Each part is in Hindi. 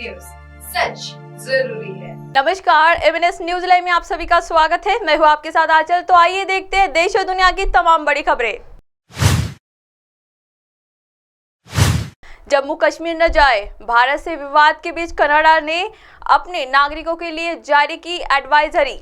न्यूज, सच जरूरी है। नमस्कार, एमएनएस न्यूज लाइव में आप सभी का स्वागत है। मैं हूं आपके साथ आंचल। तो आइए देखते हैं देश और दुनिया की तमाम बड़ी खबरें। जम्मू कश्मीर न जाए, भारत से विवाद के बीच कनाडा ने अपने नागरिकों के लिए जारी की एडवाइजरी।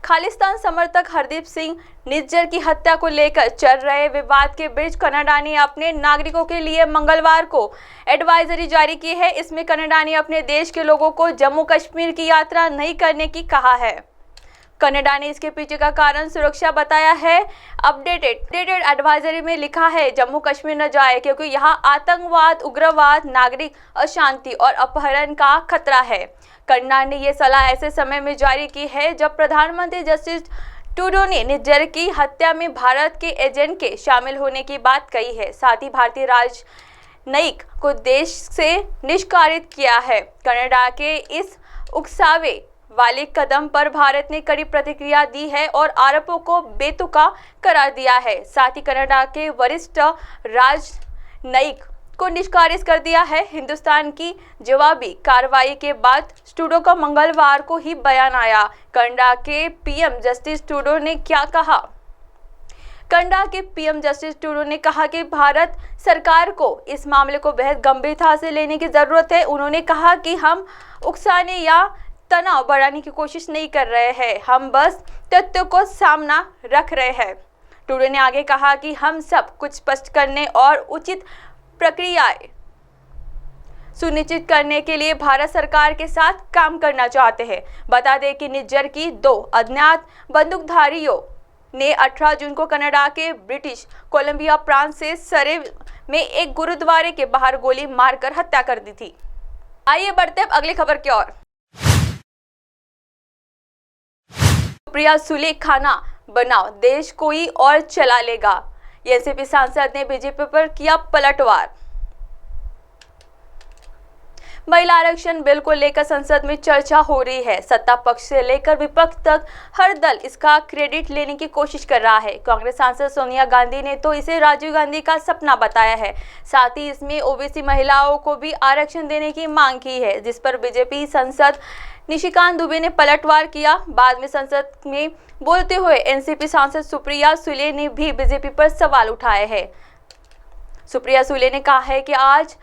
खालिस्तान समर्थक हरदीप सिंह निज्जर की हत्या को लेकर चल रहे विवाद के बीच कनाडा ने अपने नागरिकों के लिए मंगलवार को एडवाइजरी जारी की है। इसमें कनाडा ने अपने देश के लोगों को जम्मू कश्मीर की यात्रा नहीं करने की कहा है। कनाडा ने इसके पीछे का कारण सुरक्षा बताया है। अपडेटेड एडवाइजरी में लिखा है, जम्मू कश्मीर न जाए क्योंकि यहां आतंकवाद, उग्रवाद, नागरिक अशांति और अपहरण का खतरा है। कनाडा ने यह सलाह ऐसे समय में जारी की है जब प्रधानमंत्री जस्टिस ट्रूडो ने निज्जर की हत्या में भारत के एजेंट के शामिल होने की बात कही है। साथ ही भारतीय राजनयिक को देश से निष्कासित किया है। कनाडा के इस उकसावे वाले कदम पर भारत ने कड़ी प्रतिक्रिया दी है और आरोपों को बेतुका करार दिया है। साथ ही कनाडा के वरिष्ठ राजनयिक को निष्कासित कर दिया है। हिंदुस्तान की जवाबी कार्रवाई के बाद ट्रूडो का मंगलवार को ही बयान आया। कनाडा के पीएम जस्टिस ट्रूडो ने क्या कहा? कनाडा के पीएम जस्टिस ट्रूडो ने कहा कि भारत सरकार को इस मामले को बेहद गंभीरता से लेने की जरूरत है। उन्होंने कहा कि हम उकसाने या तनाव बढ़ाने की कोशिश नहीं कर रहे हैं, हम बस तथ्यों को सामना रख रहे हैं। ट्रूडो ने आगे कहा कि हम सब कुछ स्पष्ट करने और उचित प्रक्रियाएं सुनिश्चित करने के लिए भारत सरकार के साथ काम करना चाहते हैं। बता दें कि निज्जर की 2 अज्ञात बंदूकधारियों ने 18 जून को कनाडा के ब्रिटिश कोलंबिया प्रांत से सरे में एक गुरुद्वारे के बाहर गोली मारकर हत्या कर दी थी। आइए बढ़ते अब अगली खबर की ओर। सुप्रिया सुले खाना बनाओ, देश कोई और चला लेगा। एनसीपी सांसद ने बीजेपी पर किया पलटवार। महिला आरक्षण बिल को लेकर संसद में चर्चा हो रही है। सत्ता पक्ष से लेकर विपक्ष तक हर दल इसका क्रेडिट लेने की कोशिश कर रहा है। कांग्रेस सांसद सोनिया गांधी ने तो इसे राजीव गांधी का सपना बताया है। साथ ही इसमें ओबीसी महिलाओं को भी आरक्षण देने की मांग की है, जिस पर बीजेपी सांसद निशिकांत दुबे ने पलटवार किया। बाद में संसद में बोलते हुए एनसीपी सांसद सुप्रिया सुले ने भी बीजेपी पर सवाल उठाए हैं। सुप्रिया सुले ने कहा है कि आज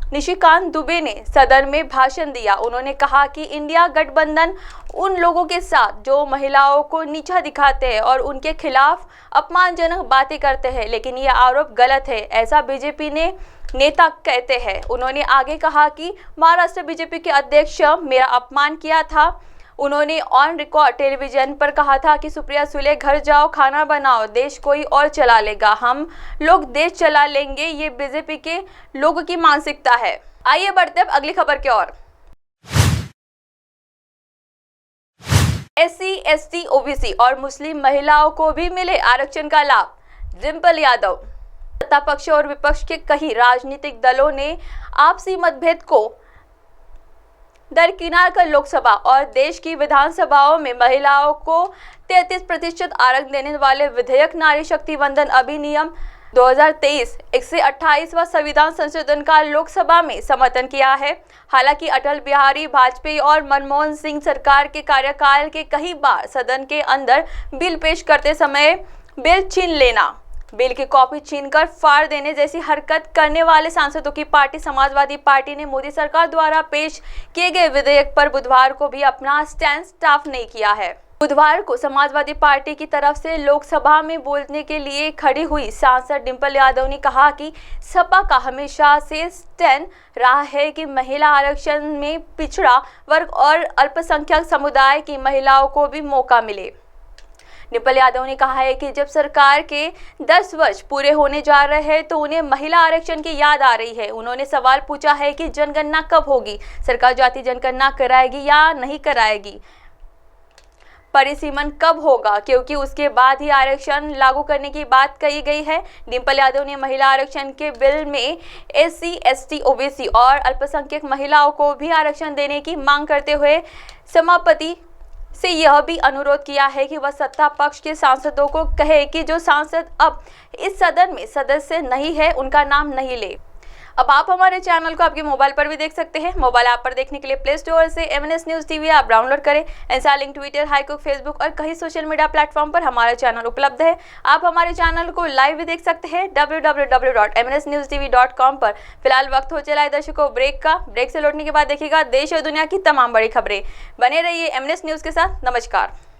निशिकांत दुबे ने सदन में भाषण दिया। उन्होंने कहा कि इंडिया गठबंधन उन लोगों के साथ जो महिलाओं को नीचा दिखाते हैं और उनके खिलाफ अपमानजनक बातें करते हैं, लेकिन यह आरोप गलत है, ऐसा बीजेपी ने नेता कहते हैं। उन्होंने आगे कहा कि महाराष्ट्र बीजेपी के अध्यक्ष मेरा अपमान किया था। उन्होंने ऑन रिकॉर्ड टेलीविजन पर कहा था कि सुप्रिया सुले घर जाओ, खाना बनाओ, देश कोई और चला लेगा, हम लोग देश चला लेंगे। ये बीजेपी के लोगों की मानसिकता है। आइए बढ़ते अब अगली खबर की ओर। एससी, एसटी, ओबीसी और मुस्लिम महिलाओं को भी मिले आरक्षण का लाभ, डिंपल यादव। सत्ता पक्ष और विपक्ष के कई राजनीतिक दलों ने आपसी मतभेद को दरकिनार कर लोकसभा और देश की विधानसभाओं में महिलाओं को 33% आरक्षण देने वाले विधेयक नारी शक्ति वंदन अधिनियम 2023 128वां संविधान संशोधन का लोकसभा में समर्थन किया है। हालांकि अटल बिहारी वाजपेयी और मनमोहन सिंह सरकार के कार्यकाल के कई बार सदन के अंदर बिल पेश करते समय बिल छीन लेना, बिल की कॉपी छीनकर फाड़ देने जैसी हरकत करने वाले सांसदों की पार्टी समाजवादी पार्टी ने मोदी सरकार द्वारा पेश किए गए विधेयक पर बुधवार को भी अपना स्टैंड साफ नहीं किया है। बुधवार को समाजवादी पार्टी की तरफ से लोकसभा में बोलने के लिए खड़ी हुई सांसद डिंपल यादव ने कहा कि सपा का हमेशा से स्टैंड रहा है कि महिला आरक्षण में पिछड़ा वर्ग और अल्पसंख्यक समुदाय की महिलाओं को भी मौका मिले। डिंपल यादव ने कहा है कि जब सरकार के 10 वर्ष पूरे होने जा रहे हैं तो उन्हें महिला आरक्षण की याद आ रही है। उन्होंने सवाल पूछा है कि जनगणना कब होगी, सरकार जाति जनगणना कराएगी या नहीं कराएगी, परिसीमन कब होगा, क्योंकि उसके बाद ही आरक्षण लागू करने की बात कही गई है। डिंपल यादव ने महिला आरक्षण के बिल में एससी, एसटी, ओबीसी और अल्पसंख्यक महिलाओं को भी आरक्षण देने की मांग करते हुए सभापति से यह भी अनुरोध किया है कि वह सत्ता पक्ष के सांसदों को कहे कि जो सांसद अब इस सदन में सदस्य नहीं है उनका नाम नहीं ले। अब आप हमारे चैनल को आपके मोबाइल पर भी देख सकते हैं। मोबाइल ऐप पर देखने के लिए प्ले स्टोर से MNS news TV app download करें। इंस्टा, लिंक, ट्विटर, हाईकुक, फेसबुक और कई सोशल मीडिया प्लेटफॉर्म पर हमारा चैनल उपलब्ध है। आप हमारे चैनल को लाइव भी देख सकते हैं www.mnsnewstv.com पर। फिलहाल वक्त हो चला है दर्शकों ब्रेक का। ब्रेक से लौटने के बाद देखिएगा देश और दुनिया की तमाम बड़ी खबरें। बने रहिए MNS न्यूज़ के साथ। नमस्कार।